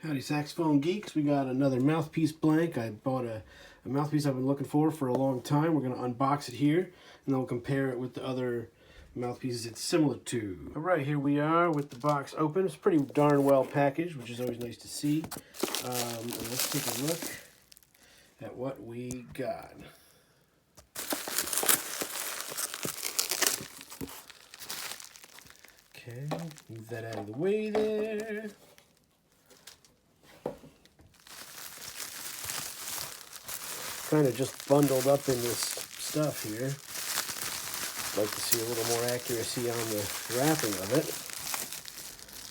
Howdy saxophone geeks, we got another Mouthpiece blank. I bought a Mouthpiece I've been looking for a long time. We're going to unbox it here and then we'll compare it with the other mouthpieces it's similar to. Alright, here we are with the box open. It's pretty darn well packaged, which is always nice to see. And let's take a look at what we got. Okay, move that out of the way there. Kind of just bundled up in this stuff here. I'd like to see a little more accuracy on the wrapping of it.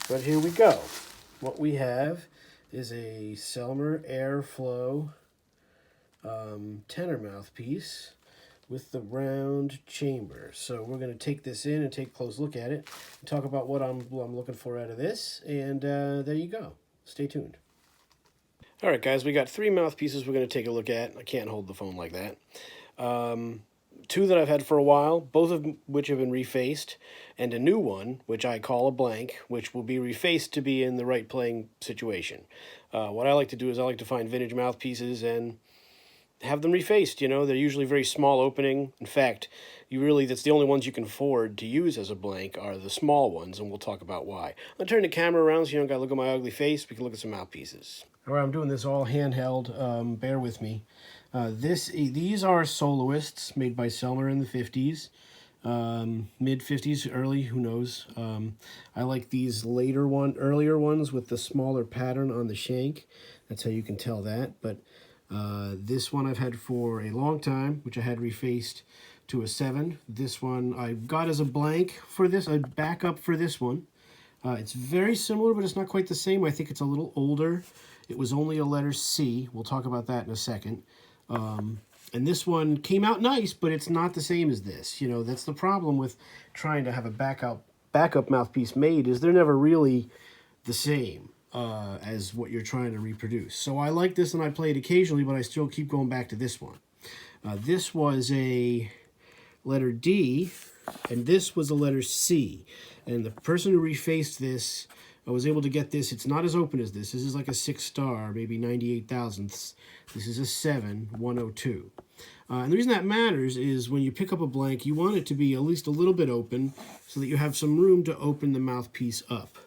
But here we go. What we have is a Selmer Airflow tenor mouthpiece with the round chamber. So we're going to take this in and take a close look at it and talk about what I'm looking for out of this. And there you go. Stay tuned. All right, guys, we got three mouthpieces we're going to take a look at. I can't hold the phone like that. Two that I've had for a while, both of which have been refaced, and a new one, which I call a blank, which will be refaced to be in the right playing situation. What I like to do is I like to find vintage mouthpieces and have them refaced. You know, they're usually very small opening. In fact, that's the only ones you can afford to use as a blank are the small ones, and we'll talk about why. I'll turn the camera around so you don't got to look at my ugly face. We can look at some mouthpieces. All right, I'm doing this all handheld. Bear with me. These are soloists made by Selmer in the 50s, mid-50s, early, who knows. I like these earlier ones with the smaller pattern on the shank. That's how you can tell that. But this one I've had for a long time, which I had refaced to a 7. This one I got as a blank for this, a backup for this one. It's very similar, but it's not quite the same. I think it's a little older. It was only a letter C. We'll talk about that in a second. And this one came out nice, but it's not the same as this. You know, that's the problem with trying to have a backup mouthpiece made, is they're never really the same as what you're trying to reproduce. So I like this and I play it occasionally, but I still keep going back to this one. This was a letter D, and this was a letter C. And the person who refaced this, I was able to get this. It's not as open as this. This is like a 6-star, maybe 98 thousandths. This is a 7/102. And the reason that matters is when you pick up a blank, you want it to be at least a little bit open so that you have some room to open the mouthpiece up.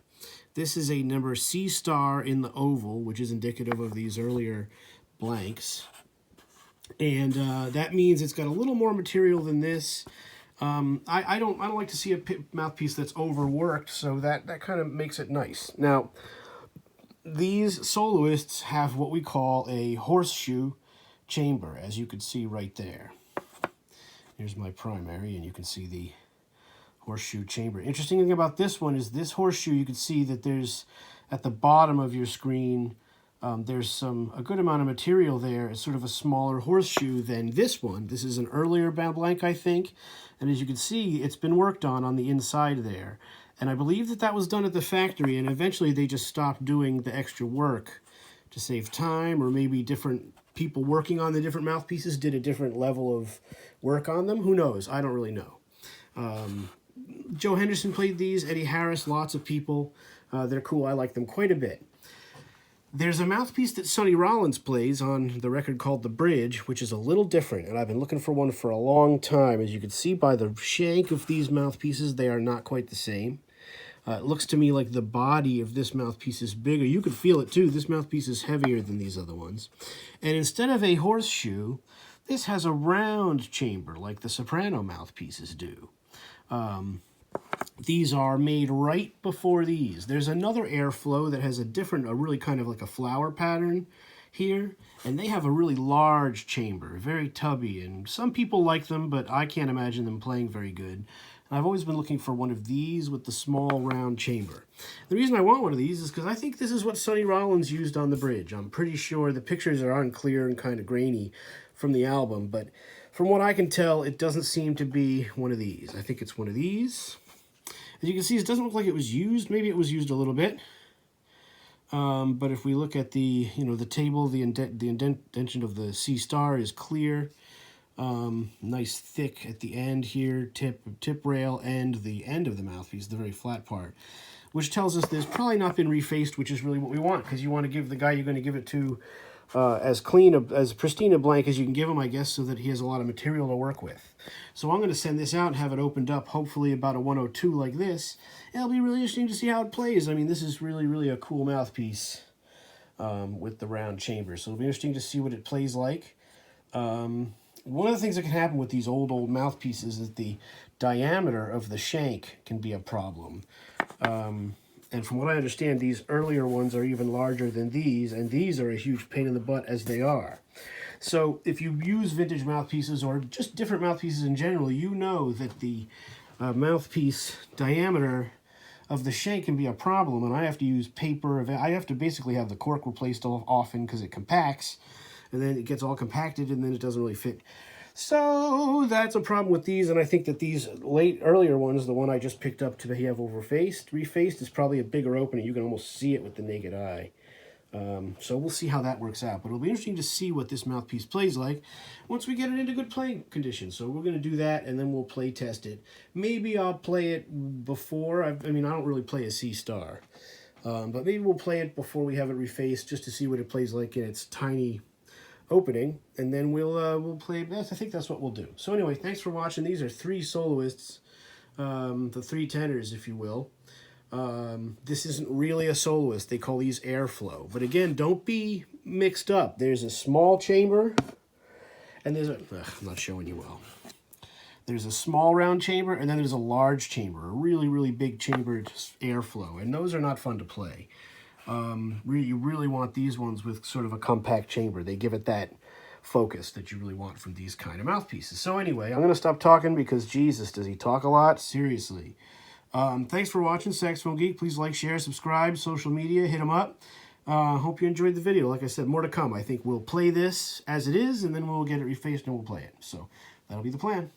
This is a number C-star in the oval, which is indicative of these earlier blanks. And that means it's got a little more material than this. I don't like to see a mouthpiece that's overworked, so that kind of makes it nice. Now, these soloists have what we call a horseshoe chamber, as you can see right there. Here's my primary, and you can see the horseshoe chamber. Interesting thing about this one is this horseshoe, you can see that there's, at the bottom of your screen, there's a good amount of material there. It's sort of a smaller horseshoe than this one. This is an earlier blank, I think. And as you can see, it's been worked on the inside there. And I believe that was done at the factory, and eventually they just stopped doing the extra work to save time, or maybe different people working on the different mouthpieces did a different level of work on them. Who knows? I don't really know. Joe Henderson played these, Eddie Harris, lots of people. They're cool. I like them quite a bit. There's a mouthpiece that Sonny Rollins plays on the record called The Bridge, which is a little different, and I've been looking for one for a long time. As you can see by the shank of these mouthpieces, they are not quite the same. It looks to me like the body of this mouthpiece is bigger. You could feel it too. This mouthpiece is heavier than these other ones. And instead of a horseshoe, this has a round chamber like the soprano mouthpieces do. These are made right before these. There's another Airflow that has a really kind of like a flower pattern here, and they have a really large chamber, very tubby, and some people like them, but I can't imagine them playing very good. And I've always been looking for one of these with the small round chamber. The reason I want one of these is because I think this is what Sonny Rollins used on The Bridge. I'm pretty sure the pictures are unclear and kind of grainy from the album, but from what I can tell, it doesn't seem to be one of these. I think it's one of these. As you can see, it doesn't look like it was used. Maybe it was used a little bit. But if we look at the table, the indentation of the C-star is clear. Nice thick at the end here, tip rail, and the end of the mouthpiece, the very flat part. which tells us there's probably not been refaced, which is really what we want, because you want to give the guy you're going to give it to as pristine a blank as you can give him, I guess, so that he has a lot of material to work with. So I'm going to send this out and have it opened up, hopefully about a 102 like this. It'll be really interesting to see how it plays. I mean, this is really, really a cool mouthpiece with the round chamber. So it'll be interesting to see what it plays like. One of the things that can happen with these old mouthpieces is that the diameter of the shank can be a problem. And from what I understand, these earlier ones are even larger than these, and these are a huge pain in the butt as they are. So if you use vintage mouthpieces or just different mouthpieces in general, you know that the mouthpiece diameter of the shank can be a problem, and I have to use paper. I have to basically have the cork replaced often because it compacts, and then it gets all compacted, and then it doesn't really fit. So that's a problem with these, and I think that these earlier ones, the one I just picked up to have refaced is probably a bigger opening. You can almost see it with the naked eye. So we'll see how that works out. But it'll be interesting to see what this mouthpiece plays like once we get it into good playing condition. So we're going to do that, and then we'll play test it. Maybe I'll play it before. I mean, I don't really play a C star. But maybe we'll play it before we have it refaced just to see what it plays like in its tiny opening, and then we'll play. I think that's what we'll do. So anyway, thanks for watching. These are 3 soloists, the 3 tenors, if you will. This isn't really a soloist. They call these airflow. But again, don't be mixed up. There's a small chamber, and there's I'm not showing you well. There's a small round chamber, and then there's a large chamber, a really, really big chambered airflow, and those are not fun to play. You really want these ones with sort of a compact chamber. They give it that focus that you really want from these kind of mouthpieces. So anyway, I'm going to stop talking because, Jesus, does he talk a lot? Seriously. Thanks for watching, Saxophone Geek. Please like, share, subscribe, social media, hit them up. Hope you enjoyed the video. Like I said, more to come. I think we'll play this as it is, and then we'll get it refaced and we'll play it. So that'll be the plan.